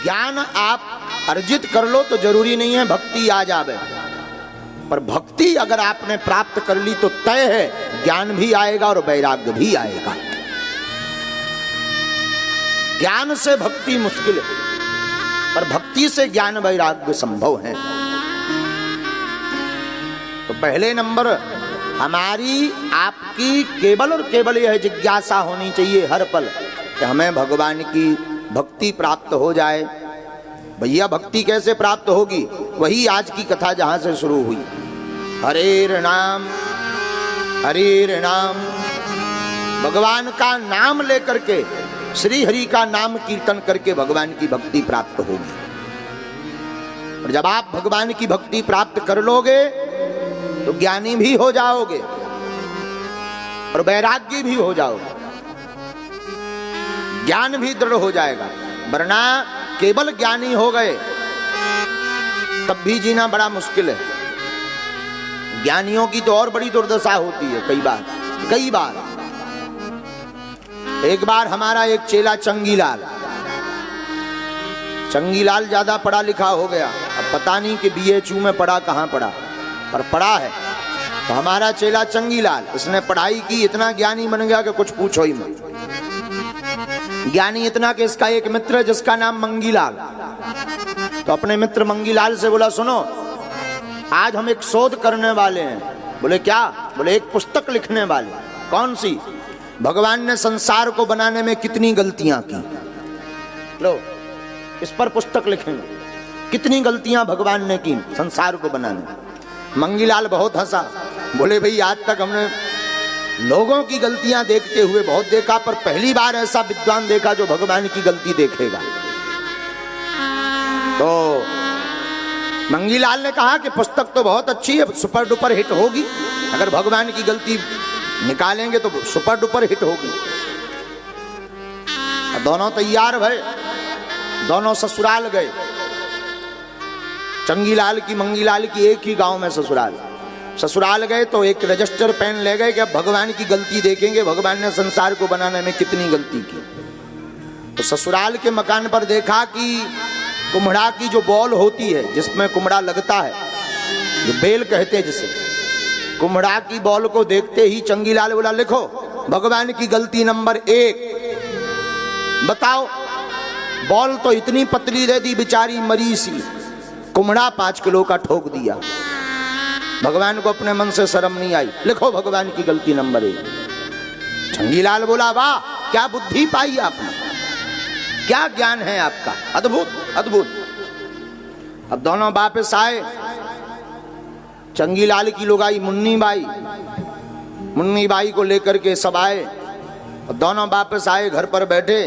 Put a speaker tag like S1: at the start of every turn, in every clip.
S1: ज्ञान आप अर्जित कर लो तो जरूरी नहीं है भक्ति आ जावे, पर भक्ति अगर आपने प्राप्त कर ली तो तय है ज्ञान भी आएगा और वैराग्य भी आएगा। ज्ञान से भक्ति मुश्किल है, पर भक्ति से ज्ञान वैराग्य संभव है। तो पहले नंबर हमारी आपकी केवल और केवल यह जिज्ञासा होनी चाहिए हर पल कि हमें भगवान की भक्ति प्राप्त हो जाए। भैया भक्ति कैसे प्राप्त होगी? वही आज की कथा जहां से शुरू हुई, हरेर नाम हरेर नाम, भगवान का नाम लेकर के, श्री हरि का नाम कीर्तन करके भगवान की भक्ति प्राप्त होगी। और जब आप भगवान की भक्ति प्राप्त कर लोगे तो ज्ञानी भी हो जाओगे और वैराग्य भी हो जाओगे, ज्ञान भी दृढ़ हो जाएगा। वरना केवल ज्ञानी हो गए तब भी जीना बड़ा मुश्किल है। ज्ञानियों की तो और बड़ी दुर्दशा होती है कई बार। एक बार हमारा एक चेला चंगीलाल ज्यादा पढ़ा लिखा हो गया, अब पता नहीं कि BHU में पढ़ा कहां पढ़ा, पर पढ़ा है। तो हमारा चेला चंगीलाल, इसने पढ़ाई की, इतना ज्ञानी बन गया कि कुछ पूछो ही मत। ज्ञानी इतना कि इसका एक मित्र है जिसका नाम मंगीलाल, तो अपने मित्र मंगीलाल से बोला, सुनो आज हम एक शोध करने वाले हैं। बोले क्या? बोले एक पुस्तक लिखने वाले। कौन सी? भगवान ने संसार को बनाने में कितनी गलतियां की, लो इस पर पुस्तक लिखेंगे, कितनी गलतियां भगवान ने की संसार को बनाने में। मंगीलाल बहुत हंसा, बोले भाई आज तक हमने लोगों की गलतियां देखते हुए बहुत देखा, पर पहली बार ऐसा विद्वान देखा जो भगवान की गलती देखेगा। तो मंगीलाल ने कहा कि पुस्तक तो बहुत अच्छी है, सुपर डुपर हिट होगी, अगर भगवान की गलती निकालेंगे तो सुपर डुपर हिट होगी। दोनों तैयार भये, दोनों ससुराल गए। चंगीलाल की मंगीलाल की एक ही गांव में ससुराल गए तो एक रजिस्टर पेन ले गए कि अब भगवान की गलती देखेंगे, भगवान ने संसार को बनाने में कितनी गलती की। तो ससुराल के मकान पर देखा कि कुम्हड़ा की जो बॉल होती है जिसमें कुम्हड़ा लगता है, जो बेल कहते हैं जिसे, कुम्हड़ा की बॉल को देखते ही चंगीलाल बोला, लिखो भगवान की गलती नंबर 1। बताओ, बॉल तो इतनी पतली दे दी बेचारी मरी सी, कुम्हड़ा 5 किलो का ठोक दिया। भगवान को अपने मन से शर्म नहीं आई, लिखो भगवान की गलती नंबर 1। चंगीलाल बोला, वाह क्या बुद्धि पाई आपने, क्या ज्ञान है आपका, अद्भुत अद्भुत। अब दोनों वापस आए, चंगीलाल की लुगाई मुन्नी बाई को लेकर के सब आए, और दोनों वापस आए, घर पर बैठे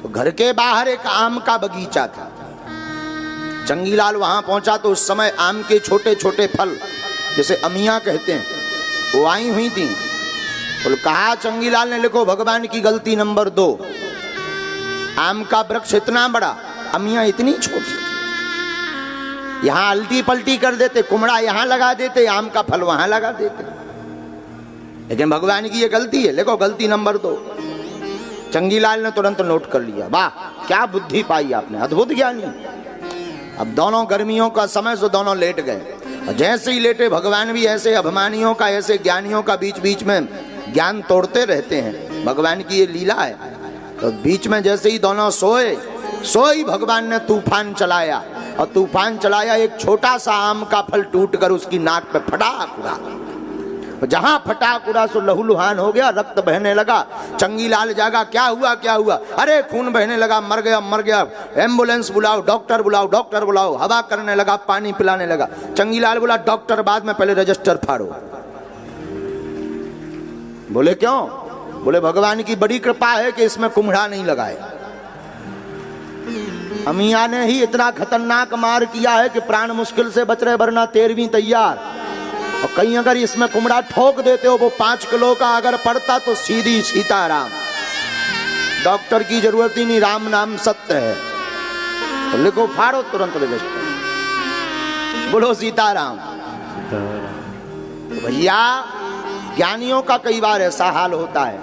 S1: तो घर के बाहर एक आम का बगीचा था। चंगीलाल वहां पहुंचा तो उस समय आम के छोटे छोटे फल, जैसे अमियां कहते हैं, वो आई हुई थी। बोल कहा चंगीलाल ने, लिखो भगवान की गलती नंबर 2। आम का वृक्ष इतना बड़ा, अमियां इतनी छोटी, यहां अल्टी पल्टी कर देते, कुम्हड़ा यहां लगा देते, आम का फल वहां लगा देते, लेकिन भगवान की ये गलती है, लिखो गलती नंबर 2। चंगीलाल ने तुरंत नोट कर लिया, वाह क्या बुद्धि पाई आपने, अद्भुत ज्ञानी। अब दोनों गर्मियों का समय से दोनों लेट गए, और जैसे ही लेटे भगवान भी ऐसे अभिमानियों का, ऐसे ज्ञानियों का बीच बीच में ज्ञान तोड़ते रहते हैं, भगवान की ये लीला है। तो बीच में जैसे ही दोनों सोए ही भगवान ने तूफान चलाया, और तूफान चलाया, एक छोटा सा आम का फल टूटकर उसकी नाक पे फटाक उड़ा, जहां फटाक उड़ा सो लहूलुहान हो गया, रक्त बहने लगा। चंगीलाल जागा, क्या हुआ? अरे खून बहने लगा, मर गया, एम्बुलेंस बुलाओ, डॉक्टर बुलाओ। हवा करने लगा, पानी पिलाने लगा। चंगीलाल बोला, डॉक्टर बाद में, पहले रजिस्टर फाड़ो। बोले क्यों? बोले भगवान की बड़ी कृपा है कि इसमें कुम्हड़ा नहीं लगाए। अमिया ने ही इतना खतरनाक मार किया है कि प्राण मुश्किल से बच रहे, वरना 13वीं तैयार। और कहीं अगर इसमें कुम्हड़ा ठोक देते हो, वो 5 किलो का अगर पड़ता तो सीधी सीताराम, डॉक्टर की जरूरत ही नहीं, राम नाम सत्य है। तो लिखो, फाड़ो तुरंत रजिस्टर, बोलो सीताराम। तो भैया ज्ञानियों का कई बार ऐसा हाल होता है,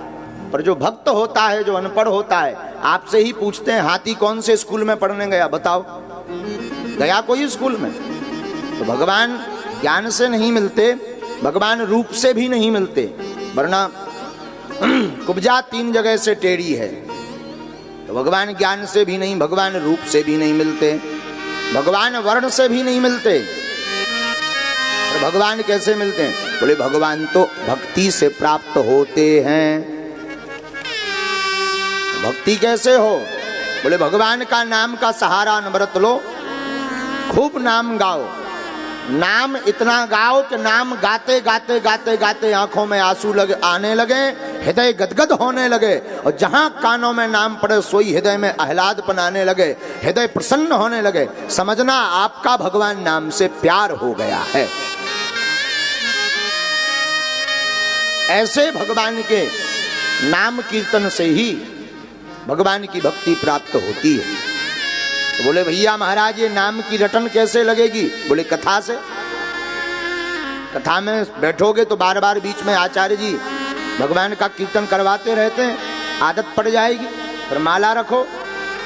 S1: पर जो भक्त होता है, जो अनपढ़ होता है, आपसे ही पूछते हैं, हाथी कौन से स्कूल में पढ़ने गया, बताओ, गया कोई स्कूल में? तो भगवान ज्ञान से नहीं मिलते, भगवान रूप से भी नहीं मिलते, वरना कुब्जा 3 जगह से टेढ़ी है। तो भगवान ज्ञान से भी नहीं, भगवान रूप से भी नहीं मिलते, भगवान वर्ण से भी नहीं मिलते। और भगवान कैसे मिलते हैं? बोले भगवान तो भक्ति से प्राप्त होते हैं। भक्ति कैसे हो? बोले भगवान का नाम का सहारा अनवरत लो, खूब नाम गाओ, नाम इतना गाओ कि नाम गाते गाते गाते गाते आंखों में आंसू आने लगे, हृदय गदगद होने लगे, और जहां कानों में नाम पड़े सोई हृदय में आह्लादपन आने लगे, हृदय प्रसन्न होने लगे, समझना आपका भगवान नाम से प्यार हो गया है। ऐसे भगवान के नाम कीर्तन से ही भगवान की भक्ति प्राप्त होती है। तो बोले भैया महाराज ये नाम की रटन कैसे लगेगी? बोले कथा से। कथा में बैठोगे तो बार बार बीच में आचार्य जी भगवान का कीर्तन करवाते रहते हैं, आदत पड़ जाएगी। पर माला रखो,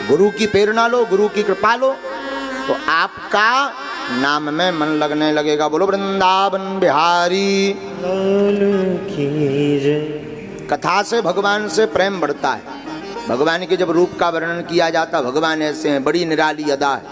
S1: गुरु की प्रेरणा लो, गुरु की कृपा लो, तो आपका नाम में मन लगने लगेगा। बोलो वृंदावन बिहारी। कथा से भगवान से प्रेम बढ़ता है। भगवान के जब रूप का वर्णन किया जाता, भगवान ऐसे हैं, बड़ी निराली अदा है,